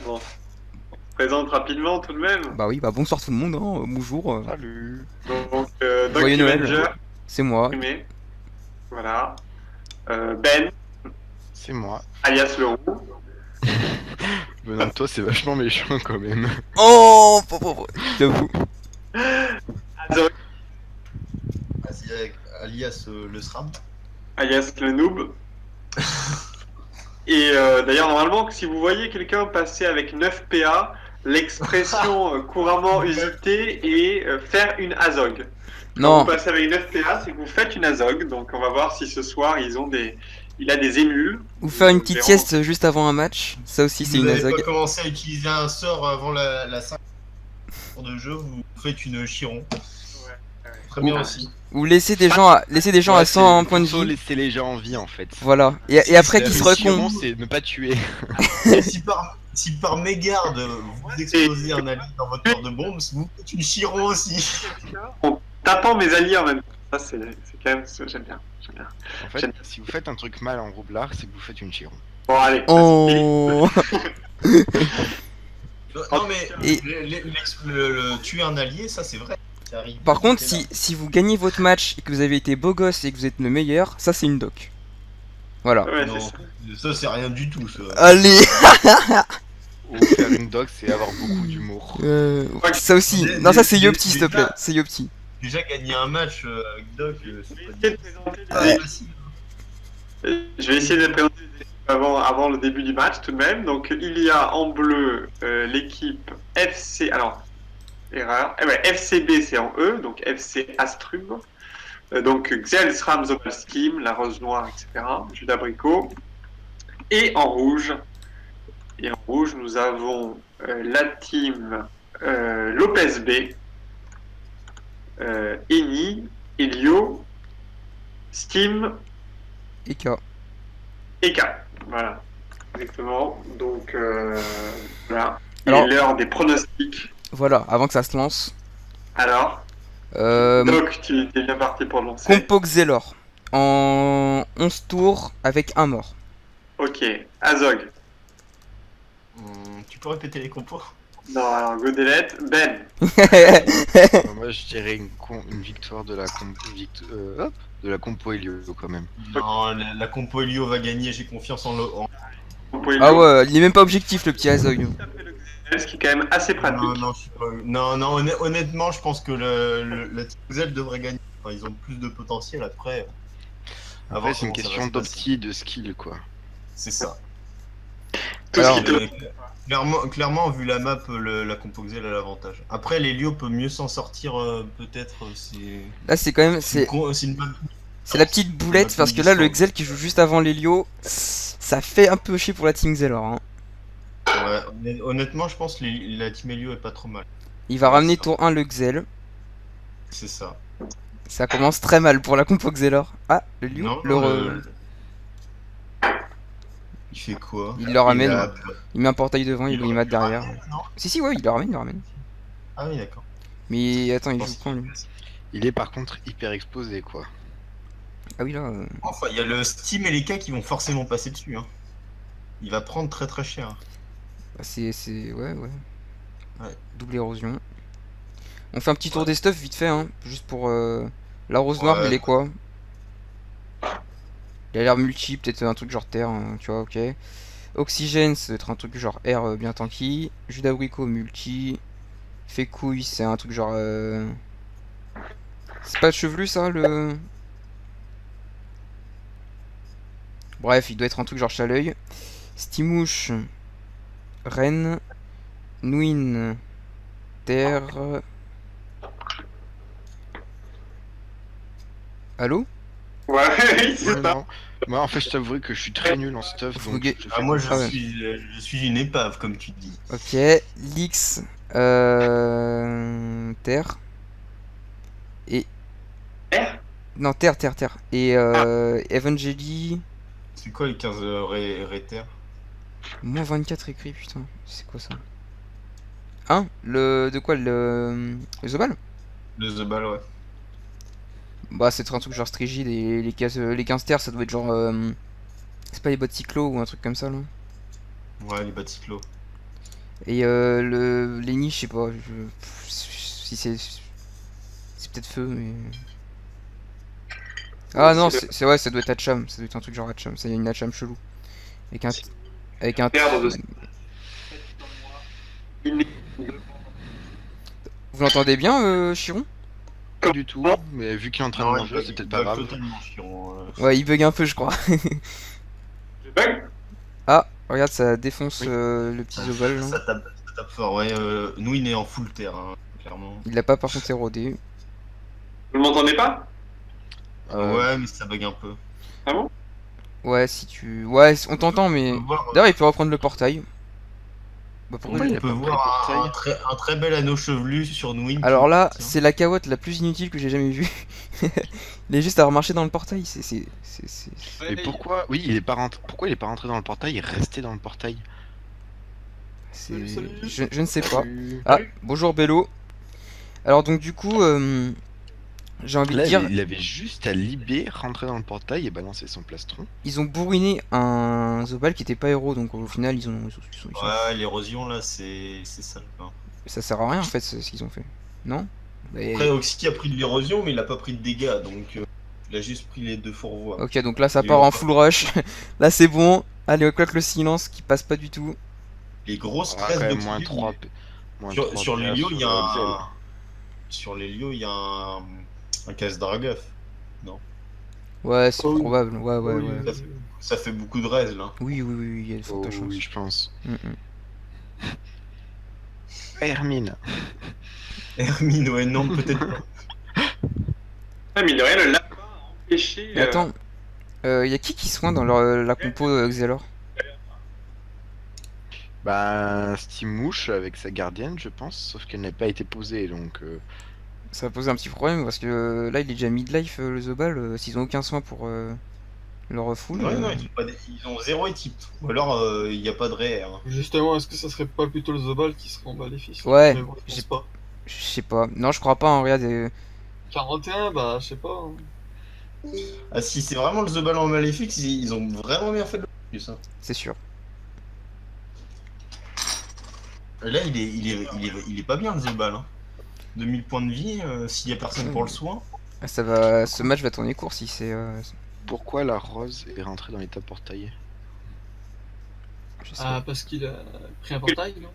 Bon, on se présente rapidement tout de même. Bah oui, bah bonsoir tout le monde, hein. Bonjour. Salut. Donc, Joyeux Donkey Noël. Avenger, C'est moi. primé. Voilà. Ben, C'est moi. alias le roux. Venant de toi, c'est vachement méchant quand même. Oh, j'avoue. Azog, Alias le SRAM. alias le noob. Et d'ailleurs, normalement, si vous voyez quelqu'un passer avec 9 PA, l'expression couramment usitée est faire une Azog. Quand vous Non, passez avec 9 PA, c'est que vous faites une Azog. Donc, on va voir si ce soir, il a des émules. ou faire une petite Verrons. sieste juste avant un match. Ça aussi, c'est Vous une n'avez azog. pas commencé à utiliser un sort avant la 5 de jeu, vous faites une Chiron. Ouais. Très bien aussi. Ou laisser des gens à Ouais, 100 points de faut vie. laisser les gens en vie en fait. Voilà. Et après qu'ils se La recon. Chiron, c'est ne pas tuer. Et si par mégarde vous explosez un allié dans votre tour de bombe, vous faites une Chiron aussi. En tapant mes alliés en même temps. Ça, c'est quand même. J'aime bien. En fait, si vous faites un truc mal en roublard, c'est que vous faites une Chiron. Bon, allez. Oh. Non mais Et- tuer un allié, ça c'est vrai. Ça arrive. Par contre, C'est là. si vous gagnez votre match et que vous avez été beau gosse et que vous êtes le meilleur, ça c'est une doc. Voilà. Ouais, Non, ça c'est rien du tout. Ça. Allez. Ou faire une doc, c'est avoir beaucoup d'humour. Ça aussi. Non, ça c'est Yopti, s'il te plaît. C'est Yopti. Déjà gagner un match avec Doc, c'est Je pas vais essayer de présenter les pas équipes. facile. Je vais essayer de présenter les équipes avant le début du match tout de même. Donc il y a en bleu l'équipe FC. Alors, erreur. Eh ben, FCB c'est en E, donc FC Astrum. Donc Xel, Sram, Zopal Scheme, la Rose Noire, etc. Jus d'abricot. Et en rouge, nous avons la team Lopez B, Eni, Elio, Steam, EK. et K. Voilà, exactement. Donc voilà. Alors- Il est l'heure des pronostics. Voilà, avant que ça se lance. Alors, Euh, Doc, tu es bien parti pour le lancer. Compo Xelor. En 11 tours avec un mort. Ok, Azog. Tu peux répéter les compos? Non, alors Godelet, Ben. Moi, je dirais une victoire de la compo Helio quand même. Non, la compo Elio va gagner, j'ai confiance en le. Ah ouais, il est même pas objectif le petit Azog. Ce qui est quand même assez pratique. Non, je suis pas... non, honnêtement, je pense que la Team Z devrait gagner. Enfin, ils ont plus de potentiel après. À Après, voir c'est une comment ça va question se passer. d'opti et de skill quoi. C'est ça. Tout Alors, ce qui te... Clairement, vu la map, la compo Xel a l'avantage. Après, l'Helio peut mieux s'en sortir, peut-être. C'est Là c'est quand même c'est une map. c'est la petite boulette parce que là le Xel qui joue juste avant l'Helio, ça fait un peu chier pour la team Xelor. Hein. Ouais, honnêtement, je pense que la Team Helio est pas trop mal. Il va ramener tour 1 le Xel. C'est ça. Ça commence très mal pour la compo Xelor. Ah, le Liu, Non, il fait quoi? Il le ramène. a- Il met un portail devant, il il mat derrière. Non. Si, ouais, il le ramène, il le ramène. Ah oui, d'accord. Mais attends, il Je joue pense quand lui? Il est par contre hyper exposé quoi. Ah oui, là. Enfin, il y a le Steam et les K qui vont forcément passer dessus. Hein. Il va prendre très très cher. Bah, c'est. Ouais, ouais. Ouais. Double érosion. On fait un petit tour des stuffs vite fait, hein. Juste pour. La rose noire, Ouais. il est quoi? Il a l'air multi, peut-être un truc genre terre, hein, tu vois, ok. Oxygène, ça doit être un truc genre air bien tanky. Jus d'abricot multi. Fait couille, c'est un truc genre. C'est pas chevelu ça le. Bref, il doit être un truc genre chaleuil. Stimouche. Reine. Nouine. Terre. Allô? Ouais, oui, c'est Ouais, ça. non. Moi en fait je t'avoue que je suis très nul en stuff Faut donc ga- je te Ah, fais moi, confiance. je suis une épave, comme tu dis. Ok. Lix. Terre. Et. Terre Non, terre. Et Evangeli. C'est quoi les 15 réters? Moins 24 écrit, putain. C'est quoi ça? Hein? De quoi? Le Zobal? Le The Ball, ouais. Bah, c'est un truc genre strigide et les 15 terres, ça doit être genre. C'est pas les bottes cyclo ou un truc comme ça là? Ouais, les Batitlo. Et Lenny, je sais pas. Si c'est peut-être feu, mais. Ah non, c'est ouais, ça doit être Hatcham. Ça doit être un truc genre Hatcham. Ça y a une Hatcham chelou. Avec un. Avec un. Perdre de Vous l'entendez bien, Chiron? Pas du tout, mais vu qu'il est en train de manger, c'est peut-être pas grave. Totalement chiant. Ouais, il bug un peu, je crois. Je bug. Ah, regarde, ça défonce Oui. le petit Zobal. Là. Ça tape fort, ouais. Nous, il est en full terre, hein, clairement. Il l'a pas par contre érodé. Vous m'entendez pas? Ouais, mais ça bug un peu. Ah bon? Ouais, si tu. Ouais, on t'entend, mais. On peut voir, D'ailleurs, il peut reprendre le portail. Bah, pourquoi Ouais, il- il a on peut pas pris le voir portail. un très bel anneau chevelu sur Nwyn. Alors là, Tiens. c'est la carotte la plus inutile que j'ai jamais vue. Il est juste à remarcher dans le portail. C'est. Et pourquoi, oui, il est pas rentré. Pourquoi il est pas rentré dans le portail? Il est resté dans le portail. Je ne sais pas. Ah, bonjour Bello. Alors, donc, du coup, j'ai envie de Là, dire, il avait juste à libérer, rentrer dans le portail et balancer son plastron. ils ont bourriné un Zobal qui était pas héros. Donc, au final, ils sont- Ouais, l'érosion là, c'est sale. Quoi. ça sert à rien en fait, ce qu'ils ont fait. Non? Et- Après, Oxy a pris de l'érosion, mais il a pas pris de dégâts, donc il a juste pris les deux fourvoies. Ok, donc là, ça Et part on en va- full rush. Là, c'est bon. Allez, on claque le silence qui passe pas du tout. Les gros Ah, stress quand même, d'Oxy. moins 3 Sur les lieux, il y a Excel. un. Sur les lieux, il y a un casse Draguff. Ouais, c'est Oh oui. probable. Ouais, ouais, Oui, ouais. Ça fait beaucoup de raise là. Oui, oui, oui, il y a de Oh, fortes chances. oui, je pense. Mm, mm. Hermine. Hermine, ouais, non, peut-être pas. Ah, mais de rien, le lapin a empêché. Mais attends, y a qui soigne dans la compo Xelor? Bah, Steamouche avec sa gardienne, je pense, sauf qu'elle n'a pas été posée, donc. Ça va poser un petit problème parce que là, il est déjà midlife le Zobal. S'ils ont aucun soin pour leur full. Ouais, non, ils ont zéro équipe. Ou alors, il n'y a pas de RR. Hein. Justement, est-ce que ça serait pas plutôt le Zobal qui serait en maléfice? Ouais, Mais bon, je j'ai- pense pas. Je sais pas. Non, je crois pas. Hein, regarde, 41, bah, je sais pas. Hein. Ah, si c'est vraiment le The Ball en maléfique, ils ont vraiment bien fait de le plus. Hein. c'est sûr. Là, il est pas bien le The Ball. Hein. 2000 points de vie, s'il y a personne pour le soin. Ah, ça va, ce match va tourner court si c'est. Pourquoi la rose est rentrée dans l'état portail? Je sais Ah, pas. parce qu'il a pris un portail, non?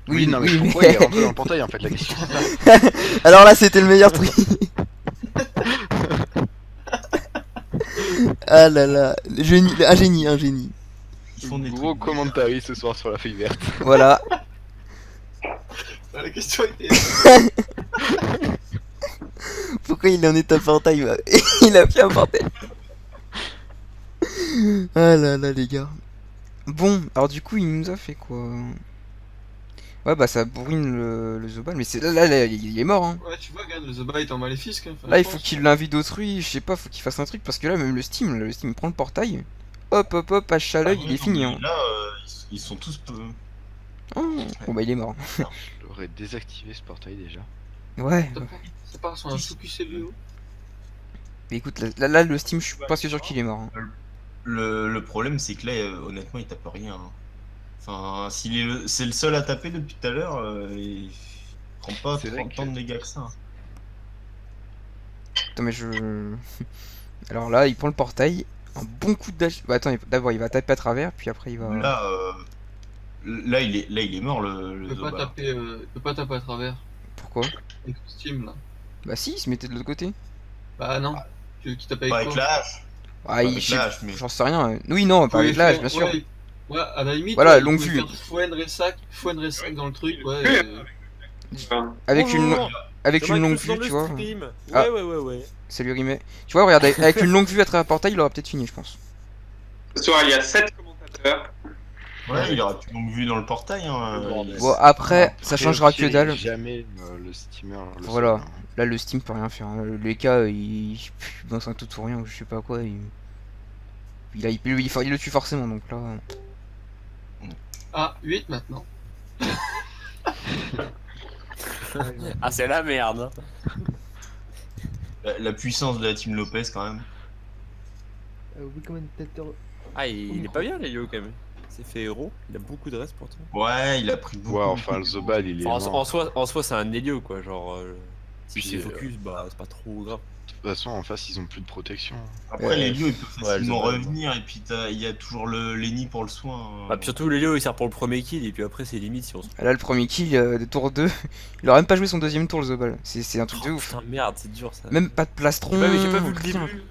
Oui, non, mais oui, pourquoi il est rentré dans le portail en fait? La question c'est ça. Alors là, c'était le meilleur truc. Ah là là, le génie, un génie, un génie. Ils font des Gros trucs. commentary ce soir sur la feuille verte. Voilà. La question était. Pourquoi il est en état portail? Il a pris un portail. Ah là là, les gars. Bon, alors du coup, il nous a fait quoi? Ouais, bah ça bourrine le Zobal, mais là, il est mort. Hein. Ouais, tu vois, regarde, le Zobal est en maléfique. Hein. Enfin, Là, je il faut pense. qu'il l'invite d'autrui, je sais pas, faut qu'il fasse un truc parce que là, même le Steam, il prend le portail. Hop, hop, hop, hache à l'œil, il est fini. Hein. Là, ils sont tous peu. Oh. Bon, bah il est mort. J'aurais désactivé ce portail déjà. Ouais. Ça part sur un focus LVO. Mais écoute, là, le Steam, je suis presque sûr qu'il est mort. Hein. Le problème, c'est que là, honnêtement, il tape rien. Hein. Enfin, c'est le seul à taper depuis tout à l'heure, il prend pas C'est vrai tant de dégâts que ça. Attends, mais je. Alors là, il prend le portail, un bon coup de dash. Bah attends, d'abord il va taper à travers, puis après il va. Là, il est mort le Il Zobal. peut pas taper à travers. Pourquoi? Avec Steam là. Bah si, il se mettait de l'autre côté. Bah non. Tu veux qu'il tape avec Pas avec quoi? la hache. Ah, Avec je sais- la hache, mais. j'en sais rien. Oui, non, pas avec l'âge, bien sûr. Ouais, ouais, à la limite. Voilà, ouais, il longue pouvait vue. faire Fouen Ressac dans le truc, ouais. Enfin, Avec une, Bonjour, avec c'est une longue Mike dans vue, le tu vois. stream. Ah. Ouais. Salut Rimet. Tu vois, regarde, avec une longue vue à travers le portail, il aurait peut-être fini, je pense. ce soir, il y a 7 commentateurs. Ouais, il aurait pu donc vu dans le portail. Hein, bordel. Bon, après, ça changera que dalle. Jamais le steamer. Le Voilà. seul, hein. Là, le Steam peut rien faire. Hein. Les cas, il dans un tout ou rien, ou je sais pas quoi. Il le tue forcément, donc là. Ah, 8 maintenant. Ah, c'est la merde. la puissance de la team Lopez, quand même. Oui, commentateur. Ah, il est pas bien, Lélio, quand même. s'est fait héros. Il a beaucoup de restes pourtant. Ouais, il a pris beaucoup. Ouais, enfin, le Zobal, il est Enfin, mort. en soi, c'est un Helio quoi. Genre, si Puis, c'est focus, bah c'est pas trop grave. De toute façon, en face, ils ont plus de protection. Après, les lieux, ils peuvent Ouais, facilement le Zobal, revenir. Et puis, il y a toujours le Lenny pour le soin. Bah, puis surtout, l'Helio il sert pour le premier kill et puis après, c'est limite si on se. Là, le premier kill de tour 2, il aurait même pas joué son deuxième tour, le Zobal. C'est un truc de Oh, ouf. putain, merde, c'est dur ça. Même pas de plastron. J'ai pas vu le rien. début.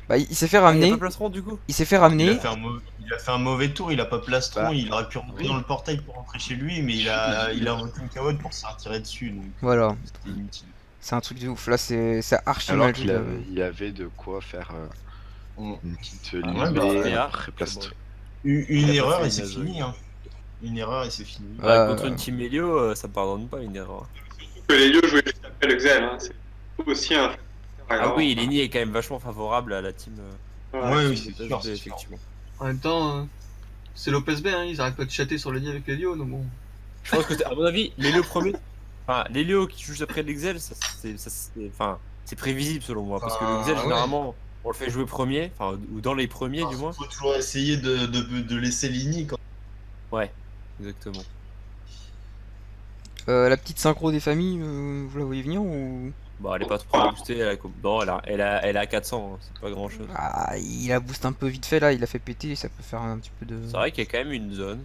Bah, il s'est fait Ah, y a ramener. pas plastron du coup. Il s'est fait Il ramener. a fait un mauvais tour, il a pas plastron, Bah, il aurait pu rentrer dans le portail pour rentrer chez lui, mais il a invoqué une carotte pour se faire tirer dessus, donc Voilà. c'était inutile. C'est un truc de ouf. Là, c'est archi Alors mal qu'il joué. avait, il avait de quoi faire Mm. une petite Ah, ligne ouais, B bah, après plastron. Une Il a pas erreur fait et c'est une fini. Hein. Une erreur et c'est fini. Ouais, contre une team Helio, ça pardonne pas une erreur. Que les lieux jouaient juste après le Xel, hein. C'est aussi un. Ah oui, Lenny est quand même vachement favorable à la team. Ouais, oui, team c'est de sûr, PSB, c'est sûr. effectivement. En même temps, c'est Lopez B, hein, ils arrêtent pas de chatter sur le lit avec Lelio, donc bon. Je pense que, à mon avis, l'Helio premier. Enfin, l'Helio qui joue juste après l'Exel, enfin, c'est prévisible selon moi. Parce que Ah, l'Exel, ouais. généralement, on le fait jouer premier, enfin, ou dans les premiers du moins. Faut toujours essayer de laisser Lini quand. Ouais, exactement. La petite synchro des familles, vous la voyez venir ou. Bah, elle est pas trop boostée, non, elle a 400, hein, c'est pas grand chose. Ah, il a boost un peu vite fait là, il a fait péter, ça peut faire un petit peu de. C'est vrai qu'il y a quand même une zone.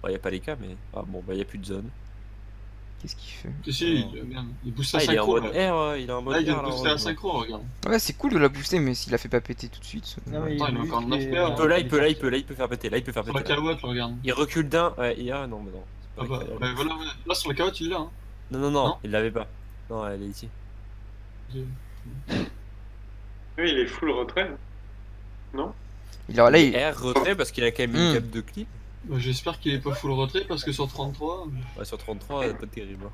Bah, y a pas les cas, mais. Ah bon, bah, y a plus de zone. Qu'est-ce qu'il fait? Si, regarde, il booste la Ah, il est en synchro. mode Là, R, il est en mode là il R. vient là, de booster la heureusement. synchro, regarde. Ouais, c'est cool de la booster, mais s'il la fait pas péter tout de suite. Non, mais Attends, il a juste encore 9 les- paires. Il peut faire péter, là il peut faire Sur la péter. là. carotte, regarde. Il recule d'un, ouais, non, mais non. c'est Ah pas bah, incroyable. bah voilà, voilà. Là sur la carotte, il l'a. Hein. Non, Non il l'avait pas. Non, elle est ici. Oui, il est full retrait. Il a, là, il- R retrait parce qu'il a quand même une cap de clip. Bah, j'espère qu'il est pas full retrait parce que sur 33. Ouais, sur 33, pas terrible.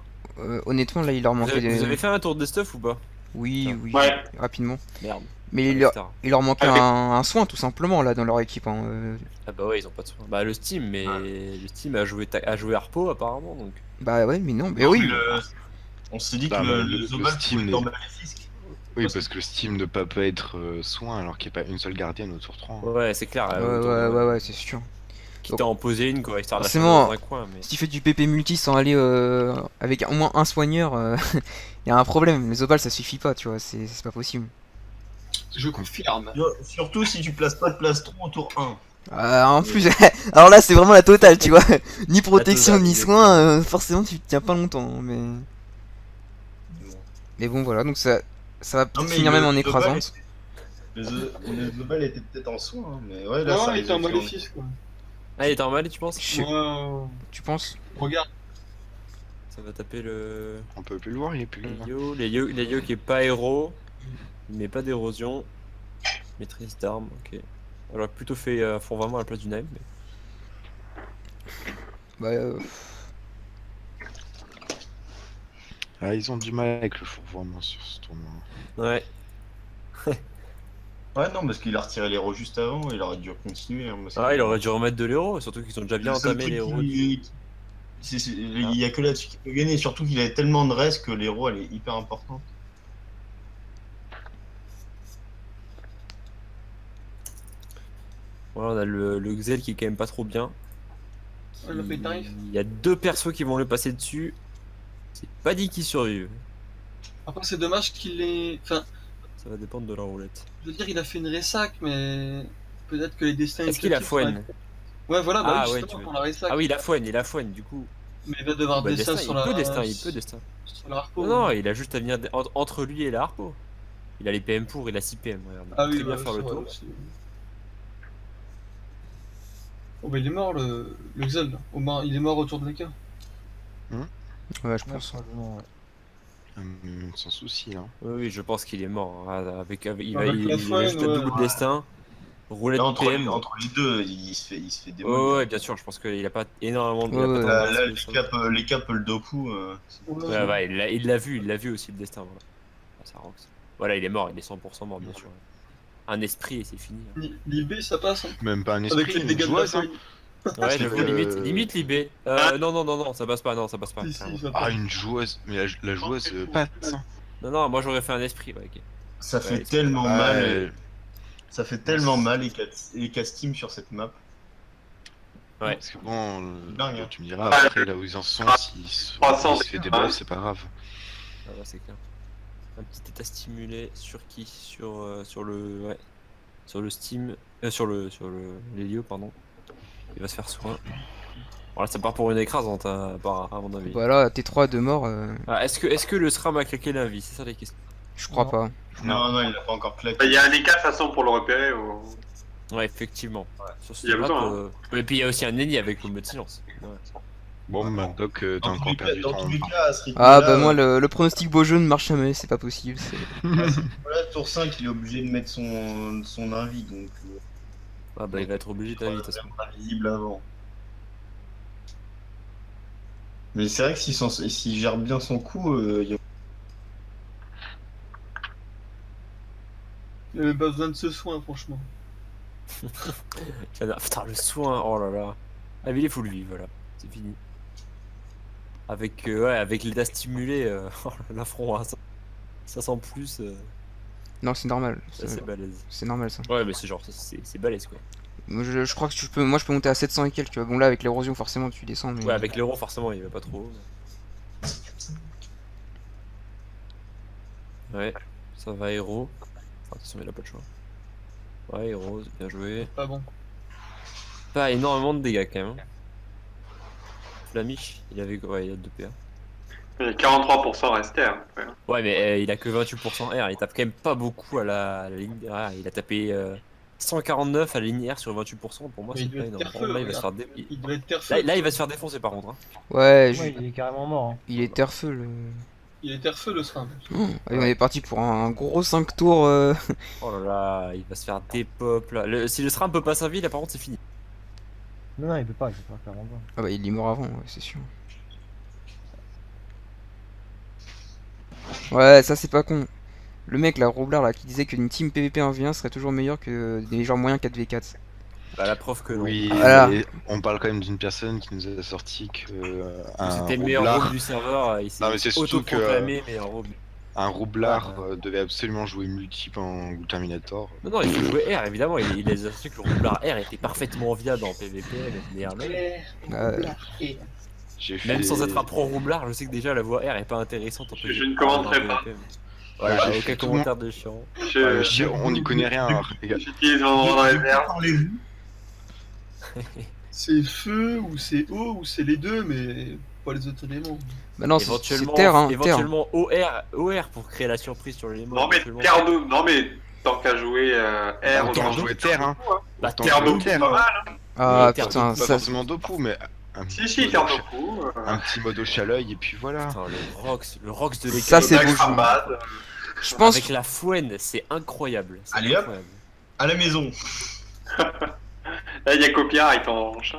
honnêtement, là, il leur Vous manquait avez, des. vous avez fait un tour de stuff ou pas? Oui, Putain. oui, Ouais. rapidement. Merde. Mais Ouais, tard. il leur manquait Avec- un soin tout simplement là dans leur équipe. Hein. Ah bah ouais, ils ont pas de soin. Bah le Steam, mais le Steam a joué Harpo apparemment donc. Bah ouais, mais non, mais Non, oui. mais on s'est dit que Ah, le le Zobal Steam pouvait n'est- tomber Maléfique. Oui, parce que le Steam ne peut pas être soin alors qu'il n'y a pas une seule gardienne au tour 3. Ouais, c'est clair. Ouais, c'est sûr. Quitte à en poser une quoi, histoire de la Forcément. faire dans un coin. Mais... Si tu fais du PP multi sans aller avec au moins un soigneur, il y a un problème. Les Zobal ça suffit pas, tu vois, c'est pas possible. Je confirme. Surtout si tu places pas de plastron au tour 1. En plus, alors là c'est vraiment la totale, tu vois. Ni protection totale, ni exactement. soin, forcément tu tiens pas longtemps. Mais bon, voilà, donc ça va peut-être finir même en écrasante. Le Zobal était peut-être en soin, hein, mais ouais, là Non, ça il était en risque de- maléfice quoi. Ah, il est en mal, tu penses? Je sais- Ouais, Tu penses? regarde. Ça va taper le. On peut plus le voir, il est plus là. L'Elio qui est pas héros, mais pas d'érosion. Maîtrise d'armes, ok. J'aurais plutôt fait fond vraiment à la place du Naim. Bah, Ah, ils ont du mal avec le fourvoiement sur ce tournoi. Ouais. Ouais, non, parce qu'il a retiré l'héros juste avant, il aurait dû continuer. Hein, parce que- Ah, il aurait dû remettre de l'héros, surtout qu'ils ont déjà bien Le seul entamé truc l'héros. il y a que là-dessus qu'il peut gagner, surtout qu'il a tellement de restes que l'héros elle est hyper importante. Voilà, on a le Xel qui est quand même pas trop bien. Ouais, le fait tarif. Il y a deux persos qui vont le passer dessus. C'est pas dit qu'ils survivent. Après, c'est dommage qu'il ait. Enfin, Ça va dépendre de la roulette. je veux dire, il a fait une ressac, mais peut-être que les destins. Est-ce qu'il a éclatifs Foine? Ouais, voilà, bah Ah, oui, ouais, justement, tu pour la ressac. Ah oui, il a Foine du coup. Mais il va devoir Bah, destin destin, sur la. il peut destin. Sur la harpo. Non, il a juste à venir entre lui et la Harpo. Il a les PM pour, il a 6 PM, regarde. Ah oui, Très bien bah, faire le c'est vrai tour. aussi. Oh, bah il est mort le Xel. Là. Il est mort autour de l'EK. ouais, je Ouais, pense. franchement, ouais. Sans souci, hein. Oui, je pense qu'il est mort. Hein. Il Avec la a Foine, juste un ouais. double destin. Roulette Là, entre, PM. entre les deux, il se fait Ouais, démolir. ouais, bien sûr, je pense qu'il a pas énormément de. Ouais, il a pas ouais. tant de Là, restes, les caps, le Doku. Ouais, ouais, il l'a vu aussi le destin. Voilà. Ah, ça rocks. Voilà, il est mort, il est 100% mort, bien sûr. Un esprit et c'est fini. hein. L'IB ça passe. Hein. Même pas un Avec esprit, les une dégâts de la joueuse, hein. feuille. Ouais, j'avoue, que- limite Libé. Non, ça passe pas, Si, si, clairement. ça Ah, passe. une joueuse, mais la joueuse passe. Hein. Non, moi j'aurais fait un esprit, ouais, ok. Ça fait Ouais, tellement Ouais. mal. Ça fait tellement mal les cast team sur cette map. Ouais. Parce que bon, Dingue, hein. tu me diras après là où ils en sont, s'il se 300 fait des buffs, c'est pas grave. Ah ouais, c'est clair. Un petit état stimulé sur qui? Sur le. Ouais. Sur le Steam. L'Helio, pardon. Il va se faire soin. Voilà, ça part pour une écrasante, hein, à mon avis. Voilà, T3 de mort, Ah, est-ce que le SRAM a claqué la vie? C'est ça la question. je crois Non. pas. Non, il l'a pas encore Bah, claqué. il y a un écart de toute façon pour le repérer. Ouais, effectivement. Sur ce Il y a map, besoin, Et puis il y a aussi un ennemi avec le mode silence. Ouais. Bon, bah, Doc, t'as Dans tous encore les cas, perdu dans ton tous les temps. cas, à ce Ah rythme-là, bah moi le pronostic beau jeu ne marche jamais, c'est pas possible. voilà, tour 5, il est obligé de mettre son invi, donc Ah bah il va être obligé d'aller de toute façon. pas visible avant. Mais c'est vrai que s'il gère bien son coup, il y a... Il a même pas besoin de ce soin, franchement. Putain, le soin, oh là là. Ah mais il faut le vivre, voilà. C'est fini. Avec, ouais, avec l'état stimulé, l'affront à 500 plus, Non, c'est normal. c'est assez balèze. C'est normal ça. Ouais, mais c'est genre, c'est balèze quoi. Moi, je crois que moi je peux monter à 700 et quelques. Tu vois. Bon là avec l'érosion forcément tu descends mais. Ouais, avec l'euro, forcément, il va pas trop haut. Ouais, ça va, héros. Enfin, attention, il a pas de choix. Ouais, héros, bien joué. Pas bon. Pas énormément de dégâts quand même. Flamiche, il avait ouais, il a 2 PA. Il y a 43% resté. Hein. Ouais. Ouais, mais il a que 28% R, il tape quand même pas beaucoup à la ligne. Ah, il a tapé 149 à la ligne R sur 28%. Pour moi, Mais c'est il pas doit être énorme. carefeu, Là, il va se faire Il doit être terfeu. là, il va se faire défoncer par contre. Hein. Ouais, Ouais, il est carrément mort. Hein. il est terfeu le. Il est terfeu le SRAM. Allez, on est parti pour un gros 5 tours. Oh là là, il va se faire dépop là. Si le SRAM peut pas servir, là par contre, c'est fini. Non, il peut pas clairement pas. Ah bah il est mort avant, ouais, c'est sûr. Ouais, ça c'est pas con. Le mec là, Roublard là, qui disait qu'une team PVP 1v1 serait toujours meilleure que des gens moyens 4v4. Bah, la preuve que non. Oui, Voilà. mais on parle quand même d'une personne qui nous a sorti que C'était le meilleur roublard, robe du serveur, il s'est Non, mais c'est surtout que, autoproclamé meilleur robe. un roublard devait absolument jouer multiple en Terminator. Non, non, il faut jouer R évidemment, il a assuré que le roublard R était parfaitement viable en PVP, mais J'ai fait... même sans être un pro roublard, je sais que déjà la voix R est pas intéressante en PVP. Je ne commenterai pas. Voilà, j'ai aucun fait tout commentaire de chiant. on n'y connaît rien, les gars. J'utilise dans les verbes. C'est feu ou c'est eau ou c'est les deux, mais pas les autres éléments. Bah non, c'est Éventuellement, terre, hein, terre. éventuellement OR pour créer la surprise sur l'élément. Non mais éventuellement. terre d'eau, non mais tant qu'à jouer R, Autant jouer terre, hein. Bah, Autant terre d'eau, jouer c'est pas mal. Hein. Ah terre putain, Pas ça. forcément Dopu, mais un Si, petit si, mode terre au cha- d'eau. un petit mode au chaleuil et puis voilà. Putain, le Rox de l'école. Ça, c'est beau jeu. Crambade. Je pense. Avec la fouenne, c'est incroyable. c'est Allez, hop. incroyable. À la maison. Là, il y a copyright en revanche.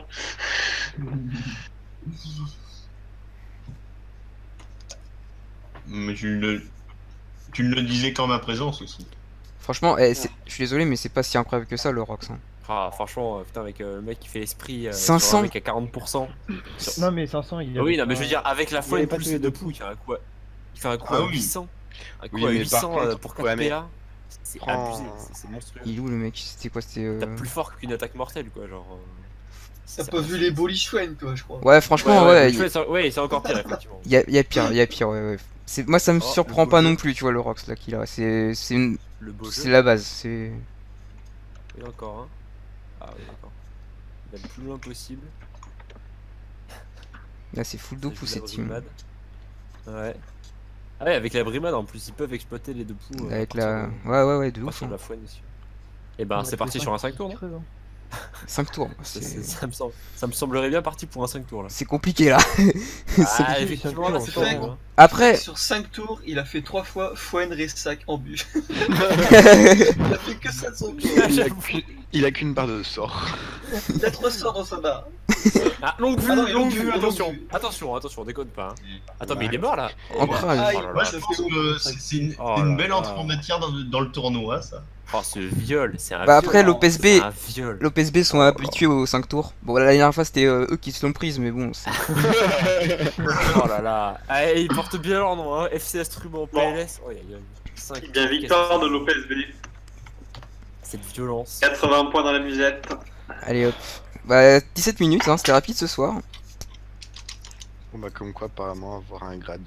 Mais tu ne le disais qu'en ma présence aussi. Franchement, je suis désolé, mais c'est pas si incroyable que ça le Rox. Hein. Ah, franchement, putain, avec le mec qui fait l'esprit. 500. sur un mec à 40%. Non, mais 500, il y a. Ah oui, non, mais je veux dire, avec la il fouenne avait pas plus tous les les deux deux poux, il fait un coup, il fait un coup Ah à oui. 800. Un coup Oui, à mais par 800 contre, pour 4 ouais, mais- PA. C'est Prends- abusé, c'est monstrueux. Il est où le mec? C'était quoi? C'était. Tape plus fort qu'une attaque mortelle, quoi, genre. T'as pas vu les bullish fouennes, toi, je crois. Ouais, franchement, ouais. Ouais, c'est encore pire, effectivement. Il y a pire, ouais, ouais. Moi, ça me Oh, surprend le pas beau non jeu. plus, tu vois, le Rox là qu'il a. C'est Le beau jeu. la base. C'est. Et encore, hein. Ah, oui, d'accord. Il va le plus loin possible. Là, c'est full dope ou Ça joue cette la team. brimade. Ouais. Ah ouais, avec la brimade en plus, ils peuvent exploiter les deux poux. Avec la. Ouais, de ouf. Sur Hein. la fouenne aussi. Et ben, c'est parti sur un 5 tours, non 5 tours. Ça me semblerait bien parti pour un 5 tours là. C'est compliqué là. Ah, effectivement, là, c'est pas Cinq. bon, hein. Après. Sur 5 tours, il a fait 3 fois Fouenne Ressac en but. Il a fait que ça de son tour. Il a qu'une barre de sort. Il a 3 sorts dans sa barre. Ah, longue vue, Ah non, longue vue, longue attention. vue. Attention, déconne pas. Hein. Attends, mais il est mort là. En crâne. Ah, Oh là Moi, là. je pense que c'est une, Oh une là belle là. entrée en matière dans le tournoi, ça. Oh, ce viol, c'est un Bah viol. après, l'OPSB. C'est un viol. L'OPSB sont habitués aux 5 tours. Bon, la dernière fois c'était eux qui se l'ont prise, mais bon. Oh là là. Ah, ils portent bien leur nom, hein. FC Instrument PLS. Oh, il y a 5. Il y a victoire de l'OPSB. Cette violence. 80 points dans la musette. Allez hop. Bah 17 minutes, hein, c'était rapide ce soir. Bon bah comme quoi apparemment avoir un grade